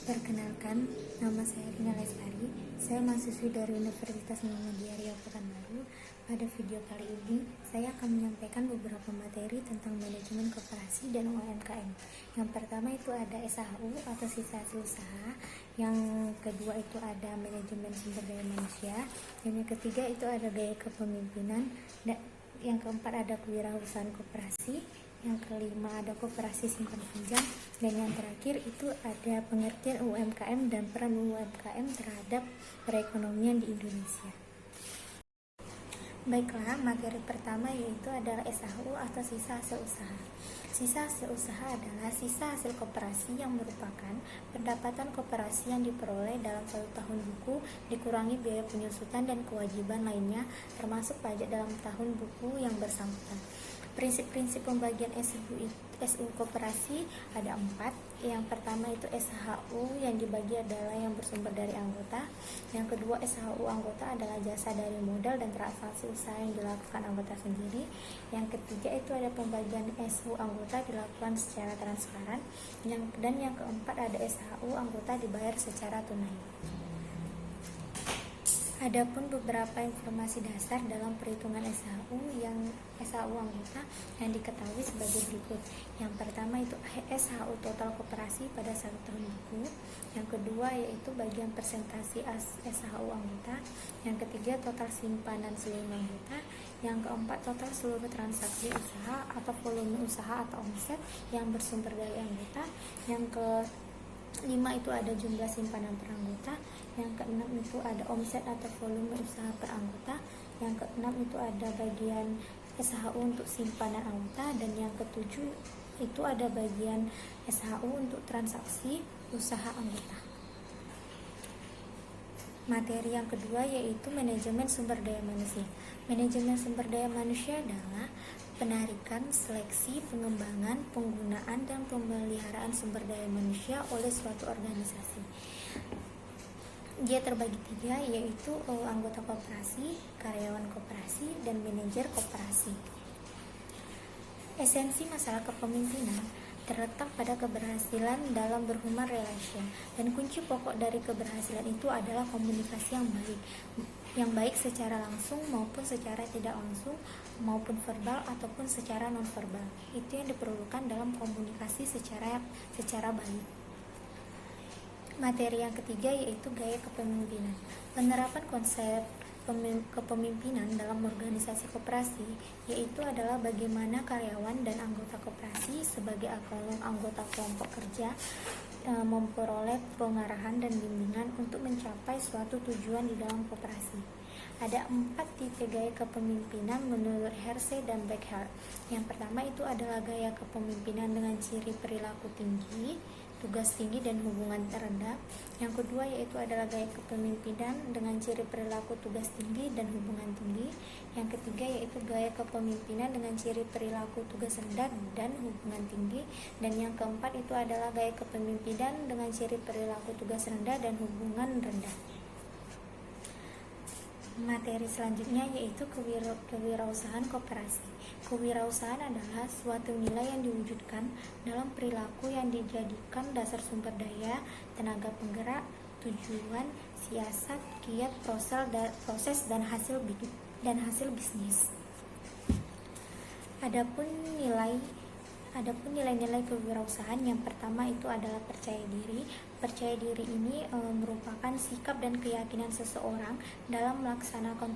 Perkenalkan, nama saya Rina Lestari. Saya mahasiswi dari Universitas Muhammadiyah Riau Pekanbaru. Pada video kali ini, saya akan menyampaikan beberapa materi tentang manajemen koperasi dan UMKM. Yang pertama itu ada SHU atau sisa hasil usaha. Yang kedua itu ada manajemen sumber daya manusia. Dan yang ketiga itu ada gaya kepemimpinan. Dan yang keempat ada kewirausahaan koperasi. Yang kelima ada koperasi simpan pinjam, dan yang terakhir itu ada pengertian UMKM dan peran UMKM terhadap perekonomian di Indonesia. Baiklah, materi pertama yaitu adalah SHU atau sisa hasil usaha. Sisa hasil usaha adalah sisa hasil koperasi yang merupakan pendapatan koperasi yang diperoleh dalam 1 tahun buku dikurangi biaya penyusutan dan kewajiban lainnya termasuk pajak dalam tahun buku yang bersangkutan. Prinsip-prinsip pembagian SU koperasi ada 4. Yang pertama itu SHU yang dibagi adalah yang bersumber dari anggota. Yang kedua, SHU anggota adalah jasa dari modal dan transaksi usaha yang dilakukan anggota sendiri. Yang ketiga itu ada pembagian SU anggota dilakukan secara transparan. Dan yang keempat ada SHU anggota dibayar secara tunai. Adapun beberapa informasi dasar dalam perhitungan SHU anggota yang diketahui sebagai berikut. Yang pertama itu SHU total koperasi pada 1 tahun buku. Yang kedua yaitu bagian persentase SHU anggota. Yang ketiga total simpanan seluruh anggota. Yang keempat total seluruh transaksi usaha atau volume usaha atau omset yang bersumber dari anggota. Yang kelima itu ada jumlah simpanan per anggota. Yang keenam itu ada omset atau volume usaha per anggota. Yang keenam itu ada bagian SHU untuk simpanan anggota. Dan yang ketujuh itu ada bagian SHU untuk transaksi usaha anggota. Materi yang kedua yaitu manajemen sumber daya manusia. Manajemen sumber daya manusia adalah penarikan, seleksi, pengembangan, penggunaan, dan pemeliharaan sumber daya manusia oleh suatu organisasi. Dia terbagi 3 yaitu anggota koperasi, karyawan koperasi, dan manajer koperasi. Esensi masalah kepemimpinan terletak pada keberhasilan dalam berhuman relation, dan kunci pokok dari keberhasilan itu adalah komunikasi yang baik secara langsung maupun secara tidak langsung, maupun verbal ataupun secara non-verbal. Itu yang diperlukan dalam komunikasi secara baik. Materi yang ketiga yaitu gaya kepemimpinan. Penerapan konsep kepemimpinan dalam organisasi koperasi yaitu adalah bagaimana karyawan dan anggota koperasi sebagai anggota kelompok kerja memperoleh pengarahan dan bimbingan untuk mencapai suatu tujuan di dalam koperasi. Ada 4 tipe gaya kepemimpinan menurut Hersey dan Beckhardt. Yang pertama itu adalah gaya kepemimpinan dengan ciri perilaku tinggi, tugas tinggi, dan hubungan terendah. Yang kedua yaitu adalah gaya kepemimpinan dengan ciri perilaku tugas tinggi dan hubungan tinggi. Yang ketiga yaitu gaya kepemimpinan dengan ciri perilaku tugas rendah dan hubungan tinggi. Dan yang keempat itu adalah gaya kepemimpinan dengan ciri perilaku tugas rendah dan hubungan rendah. Materi selanjutnya yaitu kewirausahaan koperasi. Kewirausahaan adalah suatu nilai yang diwujudkan dalam perilaku yang dijadikan dasar sumber daya, tenaga penggerak, tujuan, siasat, kiat, proses dan hasil bisnis. Adapun nilai-nilai kewirausahaan yang pertama itu adalah percaya diri. Percaya diri ini merupakan sikap dan keyakinan seseorang dalam melaksanakan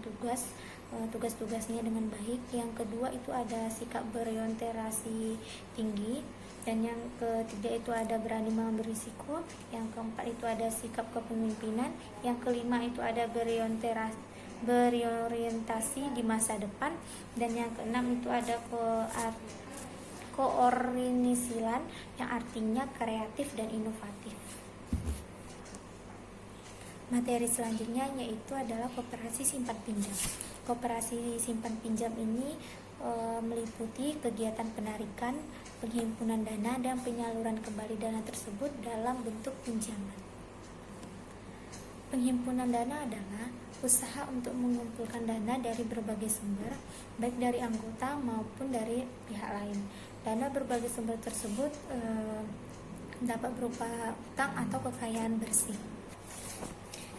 tugas-tugasnya dengan baik. Yang kedua itu ada sikap berorientasi tinggi. Dan yang ketiga itu ada berani mengambil risiko. Yang keempat itu ada sikap kepemimpinan. Yang kelima itu ada berorientasi di masa depan. Dan yang keenam itu ada koordinasilan yang artinya kreatif dan inovatif. Materi selanjutnya yaitu adalah koperasi simpan pinjam. Koperasi simpan pinjam ini meliputi kegiatan penarikan, penghimpunan dana, dan penyaluran kembali dana tersebut dalam bentuk pinjaman. Penghimpunan dana adalah usaha untuk mengumpulkan dana dari berbagai sumber, baik dari anggota maupun dari pihak lain. Dana berbagai sumber tersebut dapat berupa utang atau kekayaan bersih.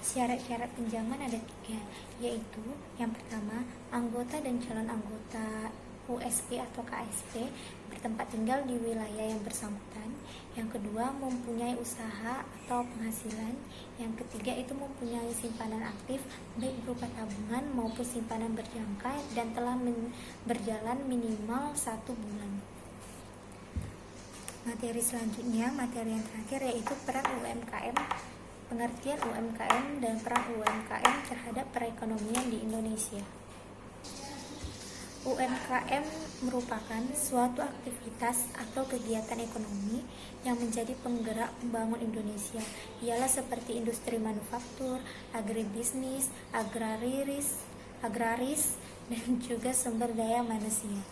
Syarat-syarat pinjaman ada 3, yaitu yang pertama, anggota dan calon anggota USP atau KSP bertempat tinggal di wilayah yang bersangkutan. Yang kedua, mempunyai usaha atau penghasilan. Yang ketiga, itu mempunyai simpanan aktif baik berupa tabungan maupun simpanan berjangka dan telah berjalan minimal 1 bulan. Materi selanjutnya, materi yang terakhir, yaitu peran UMKM, pengertian UMKM dan peran UMKM terhadap perekonomian di Indonesia. UMKM merupakan suatu aktivitas atau kegiatan ekonomi yang menjadi penggerak pembangun Indonesia. Ialah seperti industri manufaktur, agribisnis, agraris, dan juga sumber daya manusia.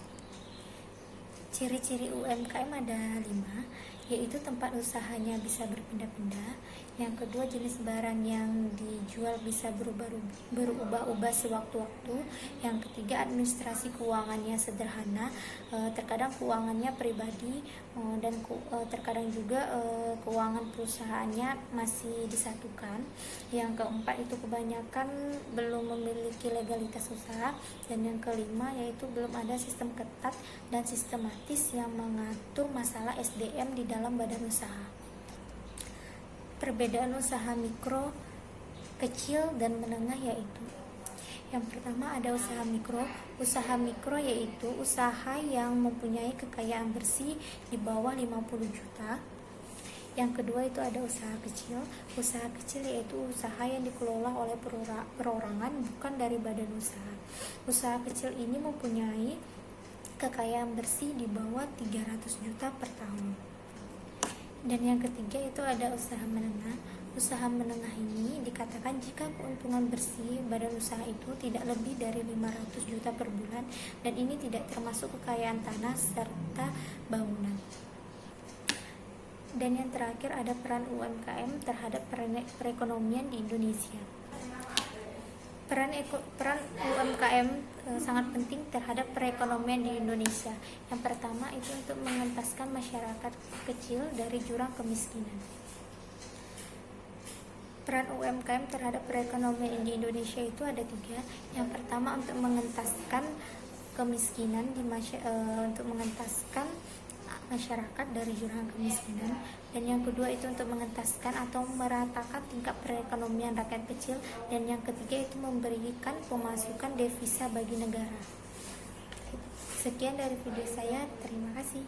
Ciri-ciri UMKM ada 5, yaitu tempat usahanya bisa berpindah-pindah. Yang kedua, jenis barang yang dijual bisa berubah-ubah sewaktu-waktu. Yang ketiga, administrasi keuangannya sederhana, terkadang keuangannya pribadi dan terkadang juga keuangan perusahaannya masih disatukan. Yang keempat, itu kebanyakan belum memiliki legalitas usaha. Dan yang kelima, yaitu belum ada sistem ketat dan sistematis yang mengatur masalah SDM di dalam badan usaha. Perbedaan usaha mikro, kecil, dan menengah yaitu: yang pertama ada usaha mikro. Usaha mikro yaitu usaha yang mempunyai kekayaan bersih di bawah 50 juta. Yang kedua itu ada usaha kecil. Usaha kecil yaitu usaha yang dikelola oleh perorangan, bukan dari badan usaha. Usaha kecil ini mempunyai kekayaan bersih di bawah 300 juta per tahun. Dan yang ketiga itu ada usaha menengah. Usaha menengah ini dikatakan jika keuntungan bersih badan usaha itu tidak lebih dari 500 juta per bulan, dan ini tidak termasuk kekayaan tanah serta bangunan. Dan yang terakhir ada peran UMKM terhadap perekonomian di Indonesia. Peran UMKM sangat penting terhadap perekonomian di Indonesia. Yang pertama itu untuk mengentaskan masyarakat kecil dari jurang kemiskinan. Peran UMKM terhadap perekonomian di Indonesia itu ada 3. Yang pertama untuk mengentaskan kemiskinan untuk mengentaskan masyarakat dari jurang kemiskinan. Dan yang kedua itu untuk mengentaskan atau meratakan tingkat perekonomian rakyat kecil. Dan yang ketiga itu memberikan pemasukan devisa bagi negara. Sekian dari video saya, terima kasih.